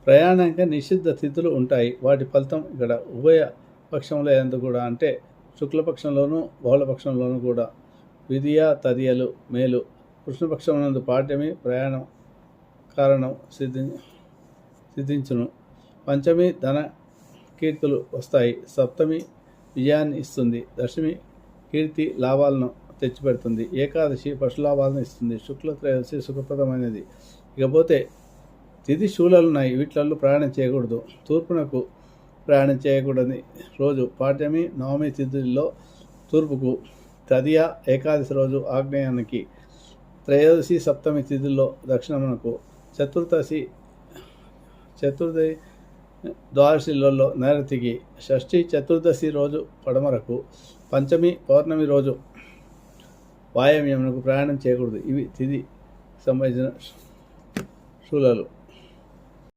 ప్రయాణానికి నిషిద్ధ తిథులు ఉంటాయి. వాటి ఫలితం ఇక్కడ ఉభయ పక్షంలో ఎందుకు కూడా అంటే శుక్లపక్షంలోనూ బహుళపక్షంలోనూ కూడా విధియ తదియలు మేలు. కృష్ణపక్షం నందు పాఠ్యమి ప్రయాణం కారణం సిద్ధించును. పంచమి ధన కీర్తులు వస్తాయి. సప్తమి విజయాన్ని ఇస్తుంది. దశమి కీర్తి లాభాలను తెచ్చిపెడుతుంది. ఏకాదశి పశులాభాలను ఇస్తుంది. శుక్ల త్రయోదశి సుఖప్రదమైనది. ఇకపోతే తిథి శూలాలున్నాయి. వీటిలలో ప్రయాణం చేయకూడదు. తూర్పునకు ప్రయాణం చేయకూడని రోజు పాఠ్యమి నవమి తిథుల్లో తూర్పుకు, తదియ ఏకాదశి రోజు ఆగ్నేయానికి, త్రయోదశి సప్తమి తిథుల్లో దక్షిణమునకు, చతుర్దశి ద్వాదశిలలో నైరుతికి, షష్ఠి చతుర్దశి రోజు పడమరకు, పంచమి పౌర్ణమి రోజు వాయవ్యమునకు ప్రయాణం చేయకూడదు. ఇవి తిథి సంబంధించిన శూలాలు.